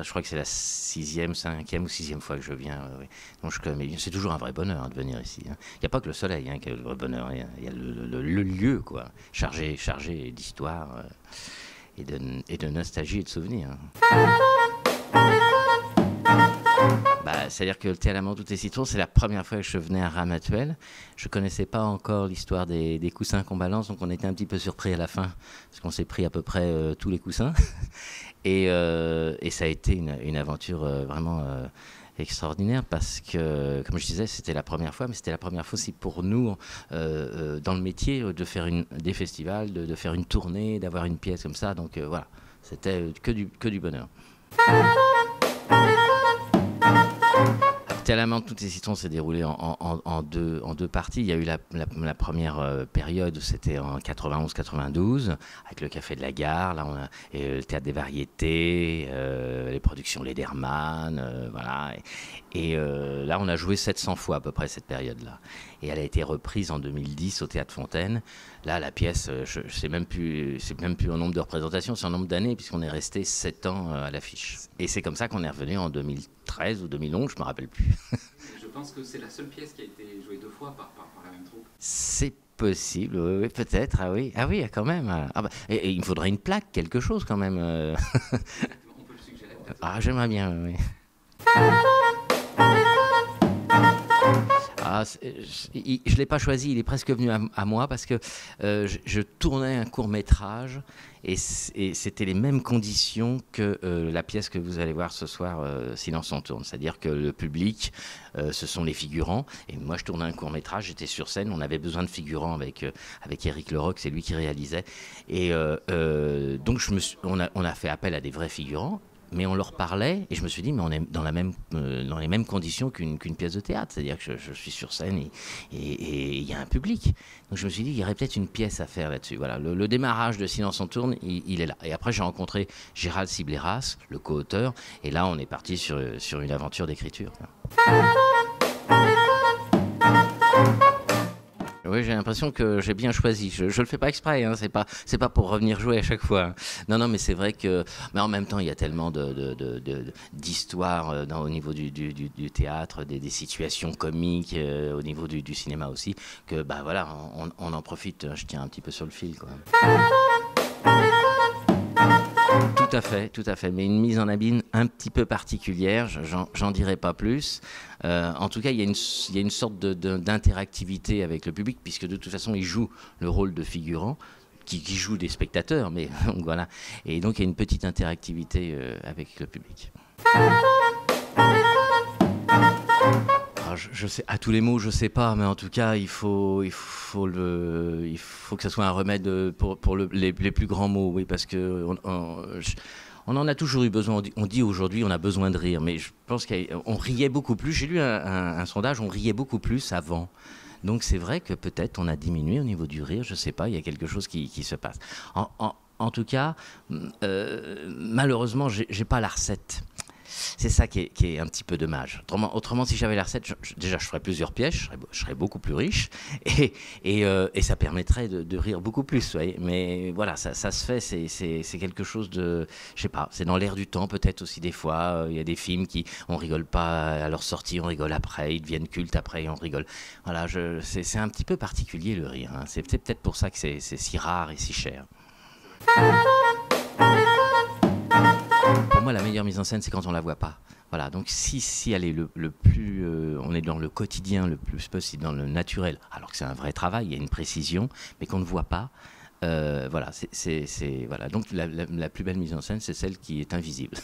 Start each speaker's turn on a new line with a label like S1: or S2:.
S1: Je crois que c'est la 6e, 5e ou 6e fois que je viens. Oui. Donc c'est toujours un vrai bonheur de venir ici. Il n'y a pas que le soleil qui est le vrai bonheur. Il y a le lieu, quoi, chargé d'histoire et de nostalgie et de souvenirs. C'est-à-dire que le thé à la menthe ou thé citron, c'est la première fois que je venais à Ramatuelle. Je ne connaissais pas encore l'histoire des coussins qu'on balance, donc on était un petit peu surpris à la fin, parce qu'on s'est pris à peu près tous les coussins. Et ça a été une aventure vraiment extraordinaire, parce que, comme je disais, c'était la première fois, mais c'était la première fois aussi pour nous, dans le métier, de faire des festivals, de faire une tournée, d'avoir une pièce comme ça. Donc voilà, c'était que du bonheur. Thé à la menthe, tous les citrons s'est déroulé en deux parties. Il y a eu la première période, c'était en 91-92, avec le Café de la Gare, là on a le Théâtre des Variétés, les productions Lederman, voilà. Et là on a joué 700 fois à peu près cette période-là. Et elle a été reprise en 2010 au Théâtre Fontaine. Là, la pièce, c'est même plus en nombre de représentations, c'est en nombre d'années, puisqu'on est resté 7 ans à l'affiche. Et c'est comme ça qu'on est revenu en 2013 ou 2011, je ne me rappelle plus.
S2: Je pense que c'est la seule pièce qui a été jouée 2 fois par la même troupe.
S1: C'est possible, oui, peut-être, ah oui, quand même. Ah bah, et il me faudrait une plaque, quelque chose quand même.
S2: On peut le suggérer.
S1: Ah, j'aimerais bien, oui. Je ne l'ai pas choisi, il est presque venu à moi parce que je tournais un court-métrage et c'était les mêmes conditions que la pièce que vous allez voir ce soir, Silence on tourne. C'est-à-dire que le public, ce sont les figurants. Et moi, je tournais un court-métrage, j'étais sur scène, on avait besoin de figurants avec Éric Leroc, c'est lui qui réalisait. Et donc, on a fait appel à des vrais figurants. Mais on leur parlait et je me suis dit, mais on est dans les mêmes conditions qu'une pièce de théâtre. C'est-à-dire que je suis sur scène et il y a un public. Donc je me suis dit, il y aurait peut-être une pièce à faire là-dessus. Voilà, le démarrage de Silence on tourne, il est là. Et après, j'ai rencontré Gérald Sibleras, le co-auteur. Et là, on est parti sur une aventure d'écriture. Oui, j'ai l'impression que j'ai bien choisi. Je le fais pas exprès, hein. C'est pas pour revenir jouer à chaque fois. Non, mais c'est vrai que, mais en même temps, il y a tellement d'histoires au niveau du théâtre, des situations comiques au niveau du cinéma aussi, que voilà, on en profite. Je tiens un petit peu sur le fil, quoi. Tout à fait, mais une mise en abîme un petit peu particulière, j'en dirai pas plus. En tout cas, il y a une sorte d'interactivité avec le public, puisque de toute façon, il joue le rôle de figurant, qui joue des spectateurs, mais donc, voilà. Et donc, il y a une petite interactivité avec le public. Alors, je sais, à tous les mots, je sais pas, mais en tout cas, il faut que ça soit un remède pour les plus grands mots, oui, parce que on en a toujours eu besoin. On dit aujourd'hui, on a besoin de rire, mais je pense qu'on riait beaucoup plus. J'ai lu un sondage, on riait beaucoup plus avant. Donc c'est vrai que peut-être on a diminué au niveau du rire, je sais pas, il y a quelque chose qui se passe. En tout cas, malheureusement, j'ai pas la recette. C'est ça qui est un petit peu dommage. Autrement, si j'avais la recette, déjà je ferais plusieurs pièces, je serais beaucoup plus riche et ça permettrait de rire beaucoup plus. Vous voyez. Mais voilà, ça se fait, c'est quelque chose de, je sais pas, c'est dans l'air du temps peut-être aussi des fois. Il y a des films on rigole pas à leur sortie, on rigole après, ils deviennent cultes après, on rigole. Voilà, c'est un petit peu particulier le rire. Hein. C'est peut-être pour ça que c'est si rare et si cher. Pour moi, la meilleure mise en scène, c'est quand on la voit pas. Voilà, donc si elle est le plus, on est dans le quotidien le plus possible, dans le naturel, alors que c'est un vrai travail, il y a une précision, mais qu'on ne voit pas. Voilà, voilà. Donc la plus belle mise en scène, c'est celle qui est invisible.